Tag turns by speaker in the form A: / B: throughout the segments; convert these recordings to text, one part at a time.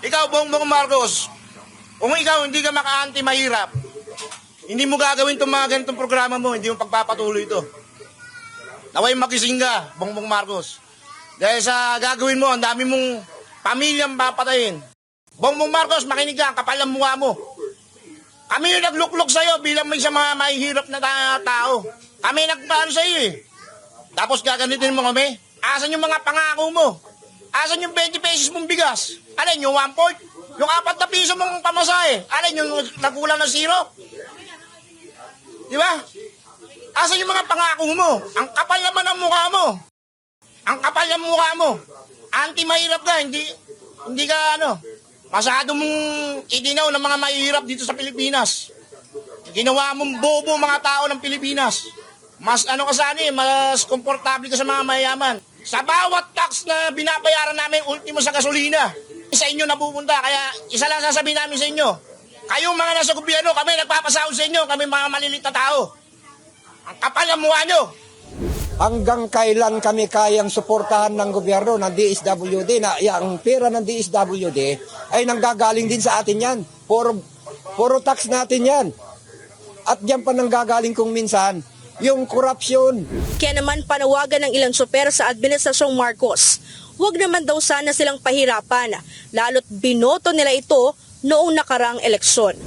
A: Ikaw, Bongbong Marcos, kung ikaw hindi ka maka-anti-mahirap, hindi mo gagawin itong mga ganitong programa mo, hindi mo pagpapatuloy ito. Naway makising ka, Bongbong Marcos. Dahil sa gagawin mo, ang dami mong pamilyang papatayin. Bongbong Marcos, makinig ka, kapal ang mukha mo. Kami yung nagluklok sa'yo bilang may sa mga mahihirap na tao. Kami nagpaano sa'yo eh. Tapos gagamitin mo kami. Asan yung mga pangako mo? Asan yung 20 pesos mong bigas? Alin yung 1/4? Yung 4 na piso mong pamasahe? Alin yung nagulang ng 0? Di ba? Asan yung mga pangako mo? Ang kapal naman ang mukha mo. Ang kapal ng mukha mo. Anti-mahirap ka, hindi ka masyado mong idinaw ng mga mahihirap dito sa Pilipinas. Ginawa mong bobo mga tao ng Pilipinas. Mas mas komportable ka sa mga mayayaman. Sa bawat tax na binabayaran namin, ultimo sa gasolina, sa inyo napupunta. Kaya isa lang sasabihin namin sa inyo, kayong mga nasa gobyerno, kami nagpapasahod sa inyo, kami mga maliliit na tao. Ang kapal ng mukha nyo.
B: Hanggang kailan kami kayang suportahan ng gobyerno ng DSWD na ang pera ng DSWD ay nanggagaling din sa atin yan. Puro tax natin yan. At diyan pa nanggagaling kung minsan yung korupsyon.
C: Kaya naman panawagan ng ilang tsoper sa Administrasyong Marcos, huwag naman daw sana silang pahirapan, lalo't binoto nila ito noong nakaraang eleksyon.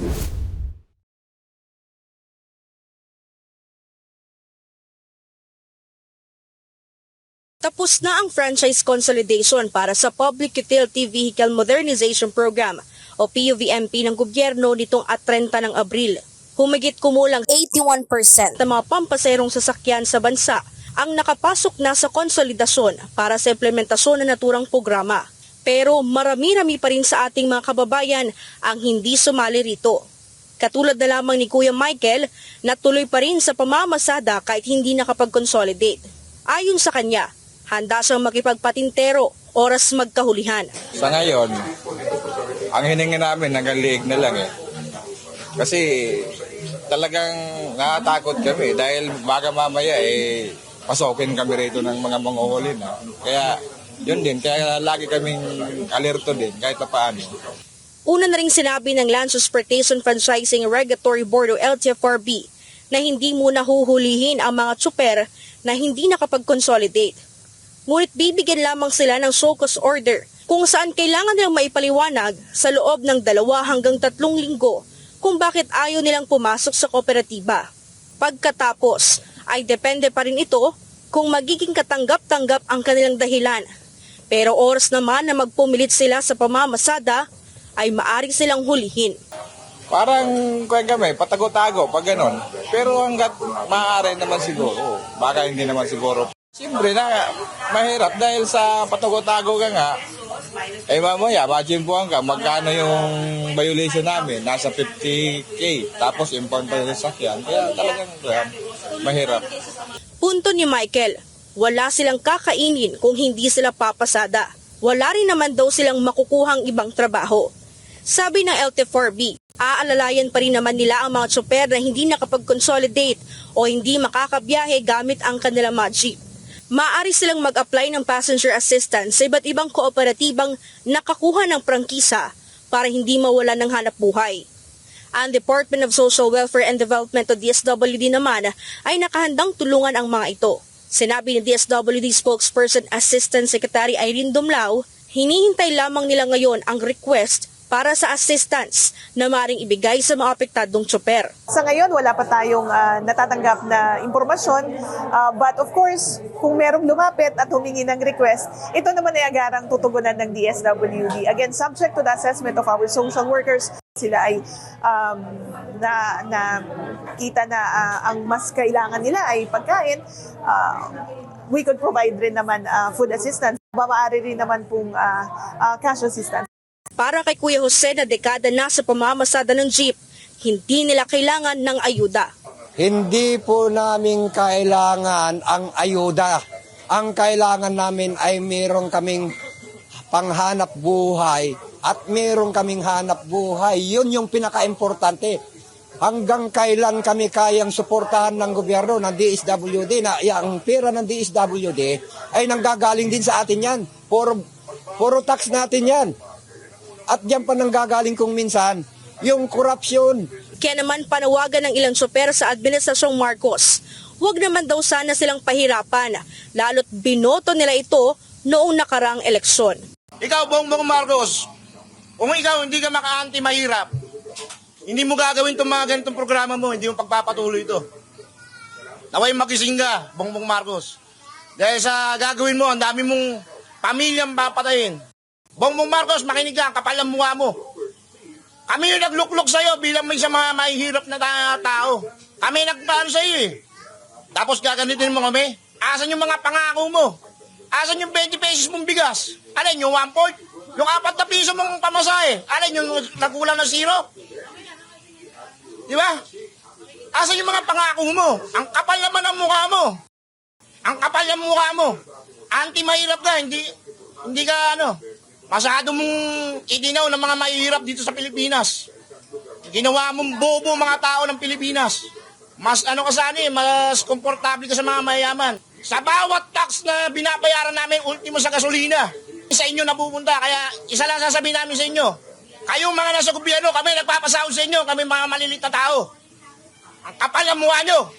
C: Tapos na ang franchise consolidation para sa Public Utility Vehicle Modernization Program o PUVMP ng gobyerno nitong 30 ng Abril. Humigit kumulang 81% ng mga pampaserong sasakyan sa bansa ang nakapasok na sa konsolidasyon para sa implementasyon ng naturang programa. Pero marami-rami pa rin sa ating mga kababayan ang hindi sumali rito. Katulad na lamang ni Kuya Michael na tuloy pa rin sa pamamasada kahit hindi nakapag-consolidate. Ayon sa kanya, handa siyang makipagpatintero oras magkahulihan.
D: Sa ngayon, ang hiningi namin hanggang liig na lang eh. Kasi talagang nakatakot kami dahil baka mamaya pasokin kami rito ng mga manguhuli na. Kaya yun din, kaya lagi kaming alerto din kahit pa paano.
C: Una na rin sinabi ng Land Transportation Franchising Regulatory Board o LTFRB na hindi muna huhulihin ang mga tsuper na hindi nakapag-consolidate. Ngunit bibigyan lamang sila ng show cause order kung saan kailangan nilang maipaliwanag sa loob ng 2 hanggang 3 linggo kung bakit ayaw nilang pumasok sa kooperatiba. Pagkatapos ay depende pa rin ito kung magiging katanggap-tanggap ang kanilang dahilan. Pero oras naman na magpumilit sila sa pamamasada ay maaari silang hulihin.
D: Parang kami, patago-tago pag ganon. Pero hanggat maaari naman siguro, baka hindi naman siguro. Siyempre na mahirap dahil sa patago-tago ka nga, mamaya, machimpuan ka, magkano yung violation namin? Nasa 50K, tapos impound pa yung sakyan. Kaya talagang mahirap.
C: Punto ni Michael, wala silang kakainin kung hindi sila papasada. Wala rin naman daw silang makukuhang ibang trabaho. Sabi ng LTFRB, aalalayan pa rin naman nila ang mga tsoper na hindi nakapag-consolidate o hindi makakabiyahe gamit ang kanilang mga jeep. Maaari silang mag-apply ng passenger assistance sa iba't ibang kooperatibang nakakuha ng prangkisa para hindi mawalan ng hanap buhay. Ang Department of Social Welfare and Development o DSWD naman ay nakahandang tulungan ang mga ito. Sinabi ni DSWD spokesperson Assistant Secretary Irene Dumlao, hinihintay lamang nila ngayon ang request para sa assistance na maaaring ibigay sa mga apektadong tsoper.
E: Sa ngayon, wala pa tayong natatanggap na impormasyon. But of course, kung merong lumapit at humingi ng request, ito naman ay agarang tutugunan ng DSWD. Again, subject to the assessment of our social workers, sila ay kita na ang mas kailangan nila ay pagkain. We could provide rin naman food assistance. Maaari rin naman pong cash assistance.
C: Para kay Kuya Jose na dekada na sa pamamasada ng jeep, hindi nila kailangan ng ayuda.
B: Hindi po namin kailangan ang ayuda. Ang kailangan namin ay meron kaming panghanap buhay at meron kaming hanap buhay. Yun yung pinaka-importante. Hanggang kailan kami kayang suportahan ng gobyerno ng DSWD na ang pera ng DSWD ay nanggagaling din sa atin yan. Puro tax natin yan. At diyan pa nanggagaling kung minsan, yung korupsyon.
C: Kaya naman panawagan ng ilang tsoper sa Administrasyong Marcos, huwag naman daw sana silang pahirapan, lalo't binoto nila ito noong nakaraang eleksyon.
A: Ikaw, Bongbong Marcos, kung ikaw hindi ka maka-anti mahirap, hindi mo gagawin itong mga ganitong programa mo, hindi mo pagpapatuloy ito. Naway magising ka, Bongbong Marcos. Dahil sa gagawin mo, ang dami mong pamilyang papatayin. Bongbong Marcos, makinig ka, kapal ang mukha mo. Kami yung nagluklok sa'yo bilang may sa mga mahihirap na tao. Kami nagpaano sa'yo eh. Tapos gaganitin mo kami. Asan yung mga pangako mo? Asan yung 20 pesos mong bigas? Alin yung 1 point? Yung 4 na piso mong pamasahe? Alin yung nagkulang na zero? Di ba? Asan yung mga pangako mo? Ang kapal naman ang mukha mo. Ang kapal ng mukha mo. Anti-mahirap ka, hindi ka masyado mong idinaw ng mga mahihirap dito sa Pilipinas. Ginawa mong bobo mga tao ng Pilipinas. Mas mas komportable ka sa mga mayayaman. Sa bawat tax na binabayaran namin, ultimo sa gasolina, sa inyo napupunta. Kaya isa lang sasabihin namin sa inyo, kayong mga nasa gobyerno, kami nagpapasahod sa inyo, kami mga malilit na tao. Ang kapal ng mukha nyo.